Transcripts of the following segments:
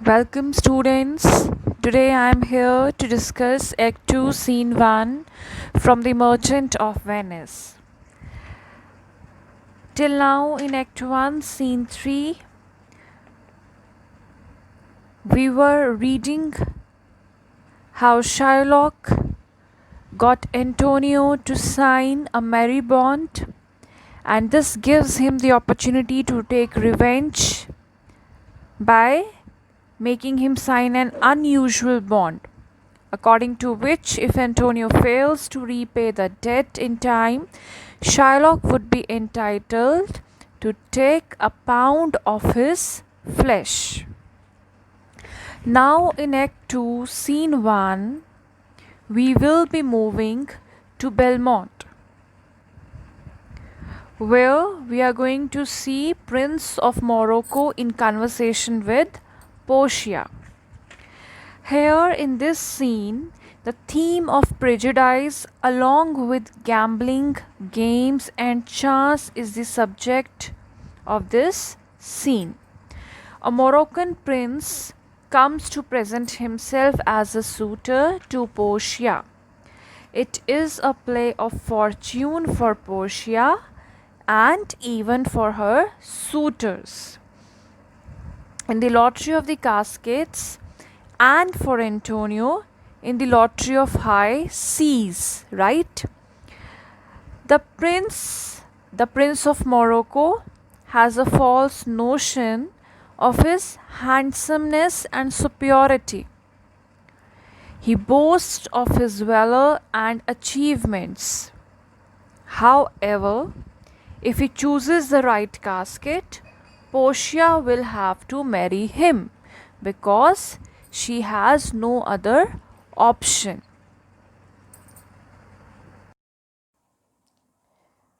Welcome, students. Today I am here to discuss Act 2, Scene 1 from The Merchant of Venice. Till now, in Act 1, Scene 3, we were reading how Shylock got Antonio to sign a marriage bond, and this gives him the opportunity to take revenge by making him sign an unusual bond, according to which, if Antonio fails to repay the debt in time, Shylock would be entitled to take a pound of his flesh. Now, in Act 2, Scene 1, we will be moving to Belmont, where we are going to see Prince of Morocco in conversation with Portia. Here in this scene, the theme of prejudice, along with gambling, games, and chance, is the subject of this scene. A Moroccan prince comes to present himself as a suitor to Portia. It is a play of fortune for Portia and even for her suitors. In the lottery of the caskets, and for Antonio in the lottery of high seas, right? The prince of Morocco has a false notion of his handsomeness and superiority. He boasts of his valor and achievements. However, if he chooses the right casket, Portia will have to marry him because she has no other option.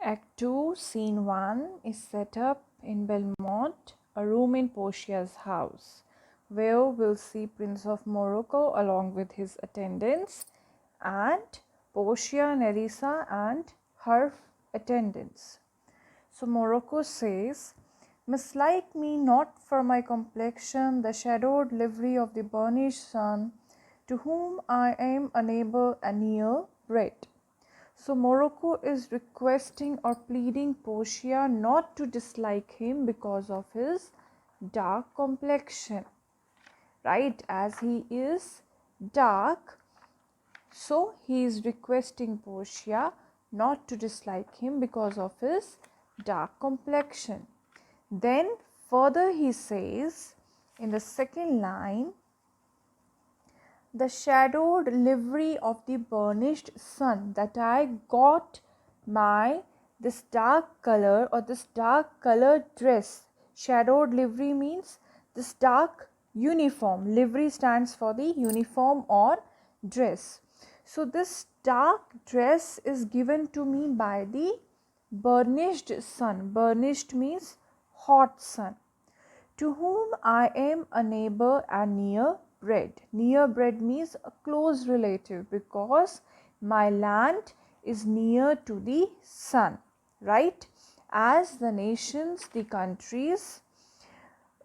Act 2, Scene 1 is set up in Belmont, a room in Portia's house, where we'll see Prince of Morocco along with his attendants and Portia, Nerissa and her attendants. So Morocco says, "Mislike me not for my complexion, the shadowed livery of the burnished sun, to whom I am a neighbor and near bred." So Morocco is requesting or pleading Portia not to dislike him because of his dark complexion, right? As he is dark, so he is requesting Portia not to dislike him because of his dark complexion. Then further he says in the second line, "The shadowed livery of the burnished sun," that I got this dark color or this dark colored dress. Shadowed livery means this dark uniform. Livery stands for the uniform or dress. So this dark dress is given to me by the burnished sun. Burnished means hot sun. To whom I am a neighbor and near bred. Near bred means a close relative because my land is near to the sun, right? As the nations, the countries,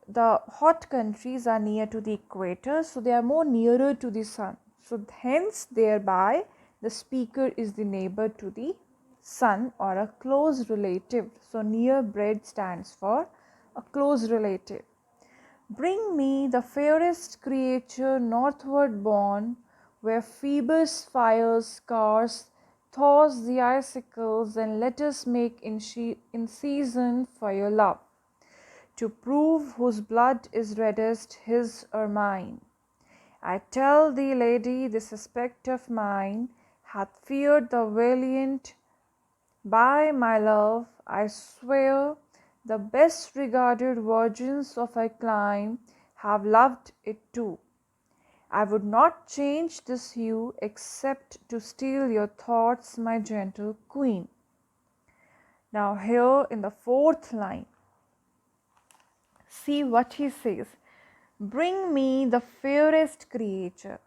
the hot countries are near to the equator, so they are more nearer to the sun. So hence thereby the speaker is the neighbor to the sun or a close relative. So near bred stands for a close relative. Bring me the fairest creature northward born, where Phoebus fires scars, thaws the icicles, and let us make in season for your love, to prove whose blood is reddest, his or mine. I tell thee, lady, this aspect of mine hath feared the valiant. By my love, I swear, the best regarded virgins of our clime have loved it too. I would not change this hue except to steal your thoughts, my gentle queen. Now here in the fourth line, see what he says. Bring me the fairest creature.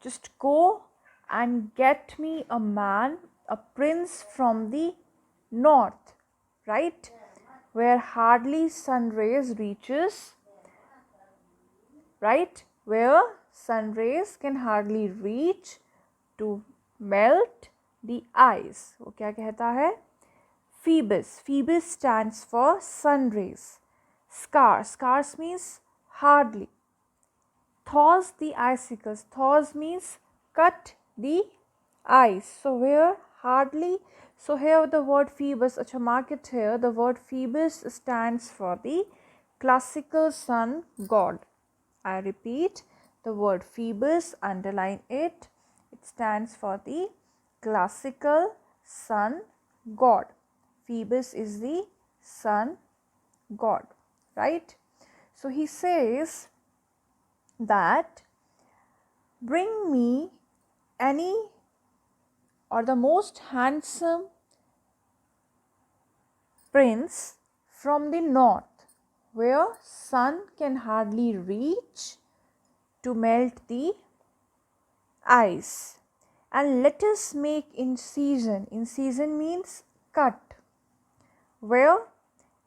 Just go and get me a man, a prince from the north, right? Where hardly sun rays reaches right? Where sun rays can hardly reach to melt the ice. वो क्या कहता है? Phoebus. Phoebus stands for sun rays. Scarce. Scarce means hardly. Thaws the icicles. Thaws means cut the ice. So here hardly. So here the word Phoebus, acha mark it here. The word Phoebus stands for the classical sun god. I repeat, the word Phoebus, underline it. It stands for the classical sun god. Phoebus is the sun god, right? So he says that bring me any or the most handsome prince from the north, where sun can hardly reach to melt the ice, and let us make incision. Incision means cut. Where?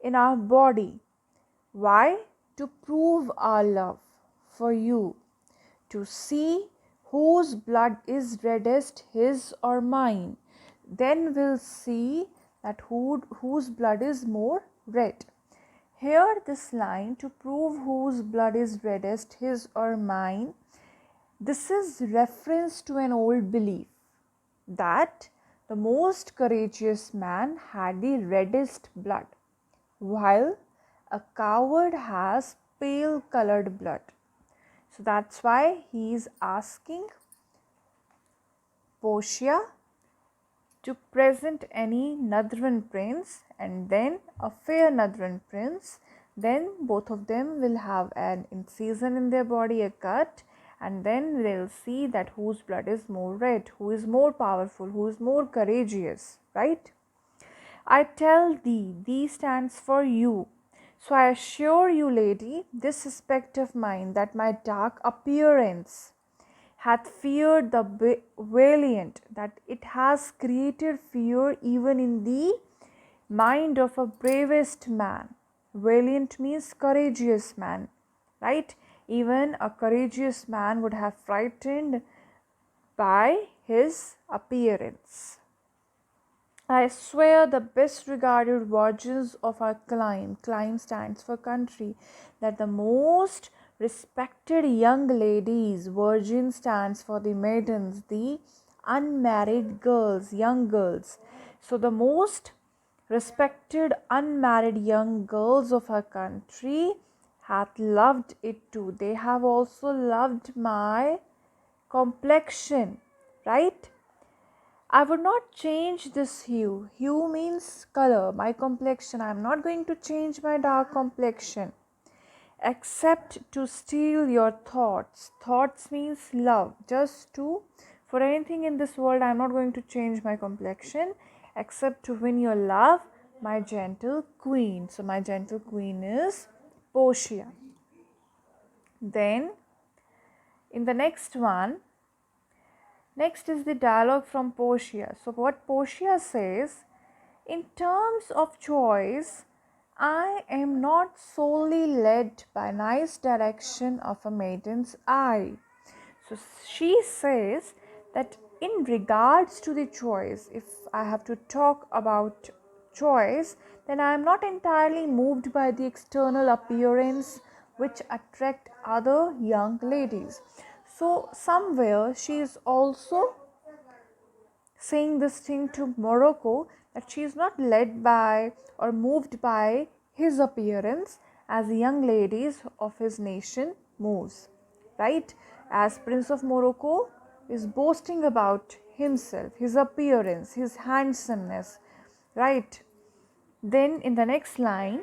In our body. Why? To prove our love for you, to see whose blood is reddest, his or mine. Then we'll see that whose blood is more red. Here this line, to prove whose blood is reddest, his or mine, this is reference to an old belief that the most courageous man had the reddest blood, while a coward has pale colored blood. So that's why he is asking Portia to present any Nadran prince and then a fair Nadran prince. Then both of them will have an incision in their body, a cut, and then they'll see that whose blood is more red, who is more powerful, who is more courageous, right? I tell thee, thee stands for you. So I assure you, lady, this suspect of mine, that my dark appearance hath feared the valiant, that it has created fear even in the mind of a bravest man. Valiant means courageous man, right? Even a courageous man would have frightened by his appearance. I swear the best regarded virgins of our clime stands for country, that the most respected young ladies, virgin stands for the maidens, the unmarried girls, young girls. So the most respected unmarried young girls of our country hath loved it too. They have also loved my complexion, right? I would not change this hue. Hue means color, my complexion. I am not going to change my dark complexion except to steal your thoughts. Thoughts means love. Just to, for anything in this world, I am not going to change my complexion except to win your love, my gentle queen. So, my gentle queen is Portia. Then, in the next one, next is the dialogue from Portia. So, what Portia says, in terms of choice, I am not solely led by nice direction of a maiden's eye. So, she says that in regards to the choice, if I have to talk about choice, then I am not entirely moved by the external appearance which attract other young ladies. So somewhere she is also saying this thing to Morocco, that she is not led by or moved by his appearance as the young ladies of his nation moves, right? As Prince of Morocco is boasting about himself, his appearance, his handsomeness, right? Then in the next line,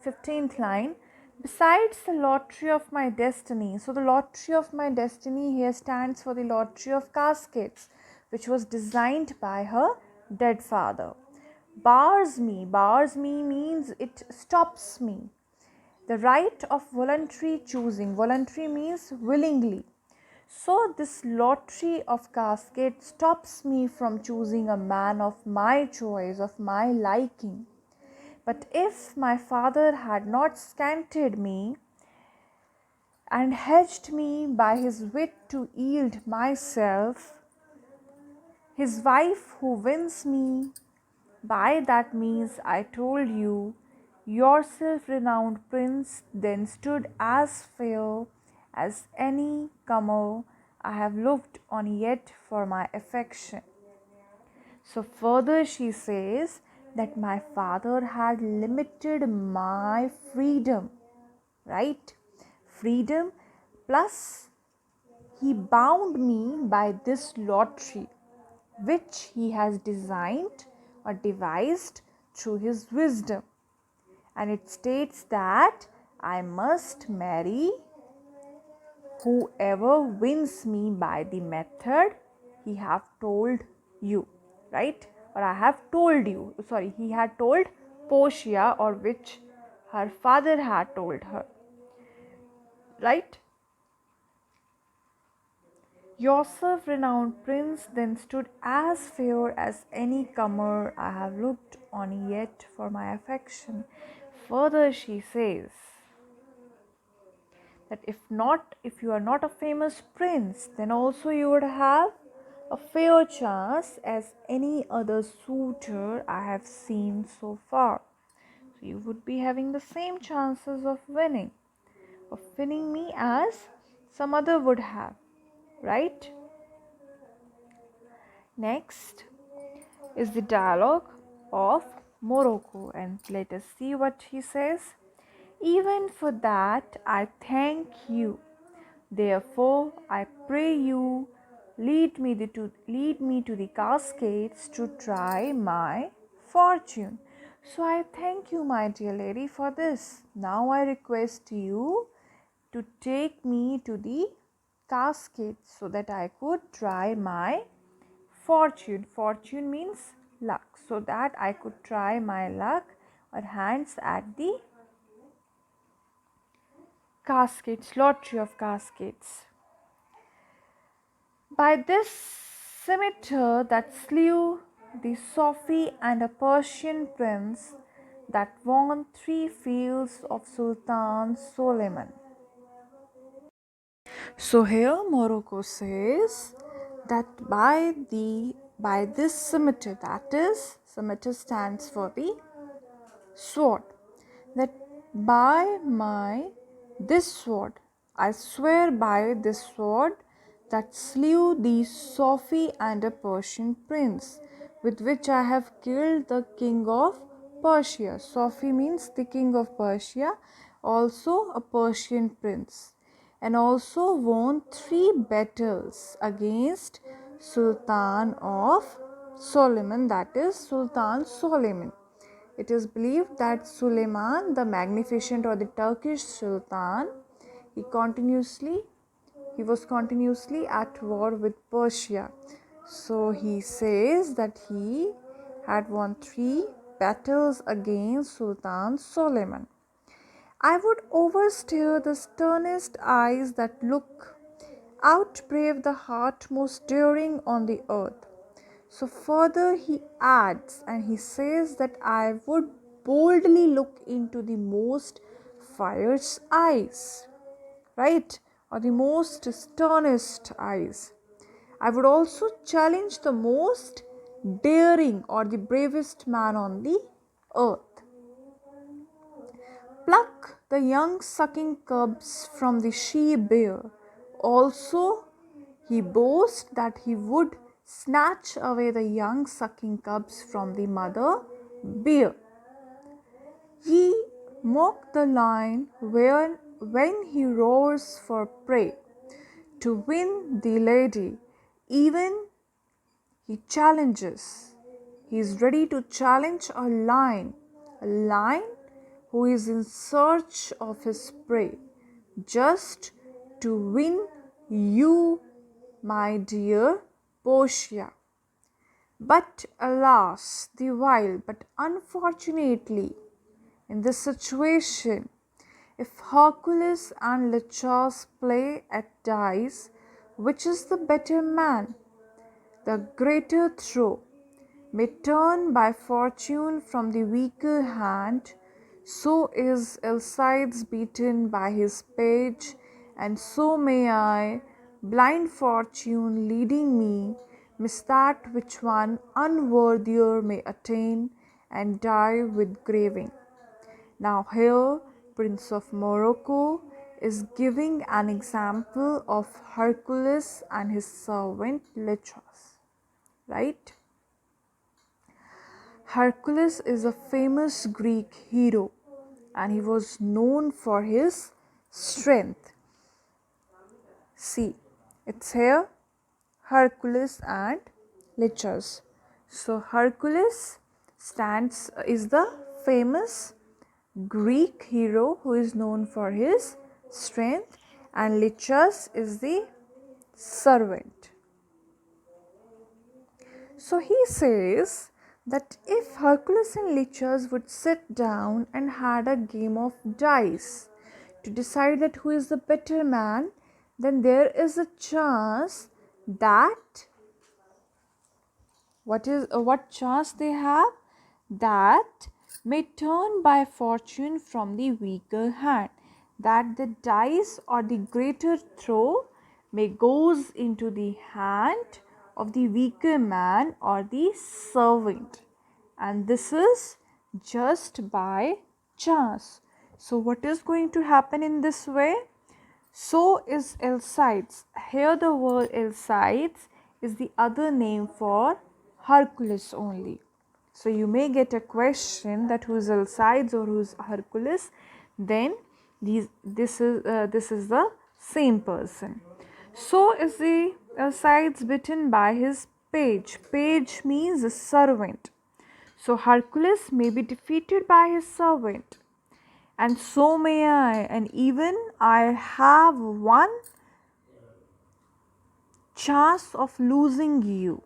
15th line, besides the lottery of my destiny. So the lottery of my destiny here stands for the lottery of caskets, which was designed by her dead father. Bars me means it stops me. The right of voluntary choosing. Voluntary means willingly. So this lottery of casket stops me from choosing a man of my choice, of my liking. But if my father had not scanted me, and hedged me by his wit to yield myself, his wife who wins me by that means I told you, yourself renowned prince, then stood as fair as any comer I have looked on yet for my affection. So further she says that my father had limited my freedom, right? Freedom plus he bound me by this lottery which he has designed or devised through his wisdom. And it states that I must marry whoever wins me by the method he have told you, right? Or I have told you, sorry, he had told Portia, or which her father had told her, right? Yourself renowned prince then stood as fair as any comer I have looked on yet for my affection. Further she says that if you are not a famous prince, then also you would have a fair chance as any other suitor I have seen so far. So you would be having the same chances of winning me as some other would have, right? Next is the dialogue of Morocco, and let us see what he says. Even for that I thank you. Therefore I pray you lead me to the cascades to try my fortune. So I thank you, my dear lady, for this. Now I request you to take me to the cascades so that I could try my fortune. Fortune means luck, so that I could try my luck or hands at the cascades, lottery of cascades. By this scimitar that slew the Sophie and a Persian prince that won 3 fields of Sultan Suleiman. So here Morocco says that by this scimitar, that is, scimitar stands for the sword, that by this sword, I swear by this sword that slew the Sophie and a Persian prince, with which I have killed the king of Persia. Sophie means the king of Persia, also a Persian prince, and also won 3 battles against Sultan of Suleiman, that is Sultan Suleiman. It is believed that Suleiman the Magnificent, or the Turkish Sultan, he was continuously at war with Persia. So he says that he had won 3 battles against Sultan Suleiman. I would oversteer the sternest eyes that look, outbrave the heart most daring on the earth. So further he adds and he says that I would boldly look into the most fierce eyes, right? Or the most sternest eyes. I would also challenge the most daring or the bravest man on the earth. Pluck the young sucking cubs from the she bear. Also he boasts that he would snatch away the young sucking cubs from the mother bear. Ye mock the lion when he roars for prey. To win the lady, even he challenges. He is ready to challenge a lion who is in search of his prey, just to win you, my dear Portia. But alas, but unfortunately, in this situation, if Hercules and Lichas play at dice, which is the better man, the greater throw may turn by fortune from the weaker hand, so is Alcides beaten by his page and so may I, blind fortune leading me, miss that which one unworthier may attain, and die with grieving. Now here Prince of Morocco is giving an example of Hercules and his servant Lychas, right? Hercules is a famous Greek hero and he was known for his strength. See, it's here Hercules and Lychas. So Hercules is the famous Greek hero who is known for his strength, and Lychas is the servant. So he says that if Hercules and Lychas would sit down and had a game of dice to decide that who is the better man, then there is a chance that what chance they have, that may turn by fortune from the weaker hand, that the dice or the greater throw may goes into the hand of the weaker man or the servant, and this is just by chance. So what is going to happen in this way? So is Alcides. Here the word Alcides is the other name for Hercules only. So you may get a question that who is Alcides or who is Hercules. Then this is the same person. So is the Alcides bitten by his page. Page means a servant. So Hercules may be defeated by his servant. And so may I, and even I have one chance of losing you.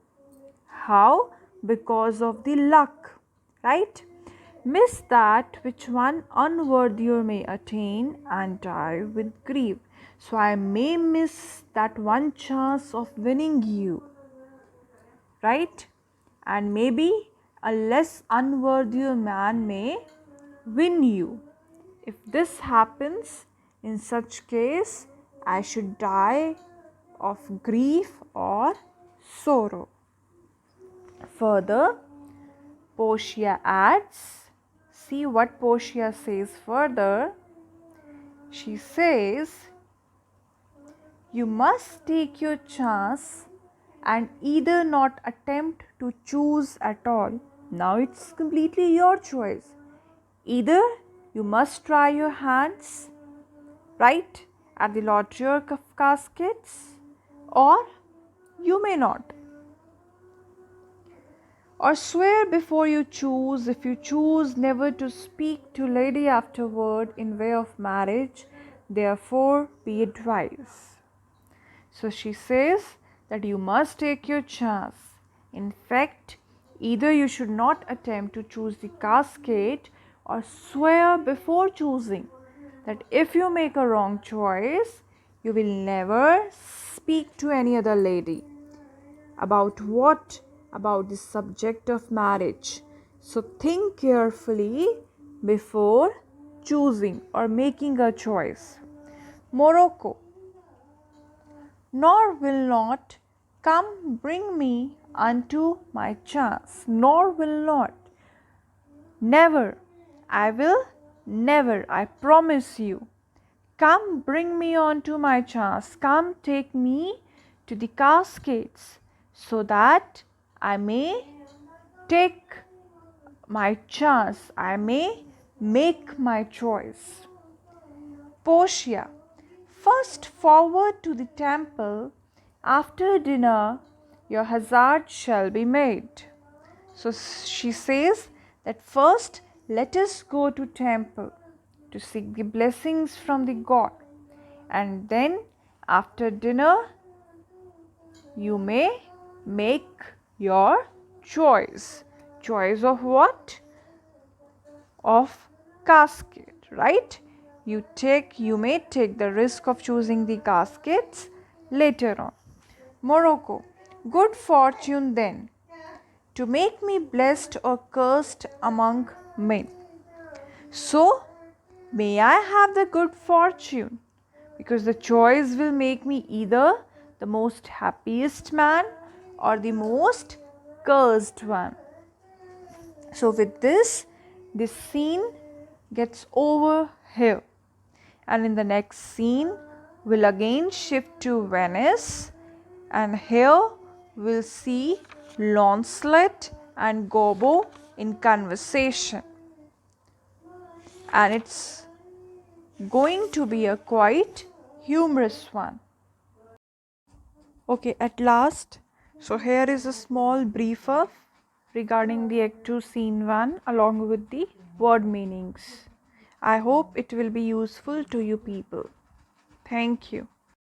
How? Because of the luck, right? Miss that which one unworthier may attain, and die with grief. So I may miss that one chance of winning you, right? And maybe a less unworthier man may win you. If this happens, in such case, I should die of grief or sorrow. Further, Portia adds, see what Portia says further. She says, you must take your chance and either not attempt to choose at all. Now it's completely your choice. Either you must try your hands, right, at the lottery of caskets, or you may not. Or swear before you choose, if you choose never to speak to lady afterward in way of marriage, therefore be advised. So she says that you must take your chance. In fact, either you should not attempt to choose the casket or swear before choosing that if you make a wrong choice, you will never speak to any other lady. About what? About the subject of marriage. So think carefully before choosing or making a choice. Morocco. Nor will not come bring me unto my chance, nor will not. Never, I will never, I promise you. Come bring me onto my chance, come take me to the caskets, so that I may take my chance, I may make my choice. Portia. First forward to the temple, after dinner your hazard shall be made. So she says that first let us go to temple to seek the blessings from the God, and then after dinner you may make your choice. Choice of what? Of casket, right? You may take the risk of choosing the caskets later on. Morocco. Good fortune then, to make me blessed or cursed among men. So may I have the good fortune, because the choice will make me either the most happiest man or the most cursed one. So with this scene gets over here, and in the next scene we'll again shift to Venice, and here we'll see Launcelot and Gobbo in conversation, and it's going to be a quite humorous one. Okay, at last, so here is a small briefer regarding the Act 2 Scene 1 along with the word meanings. I hope it will be useful to you people. Thank you.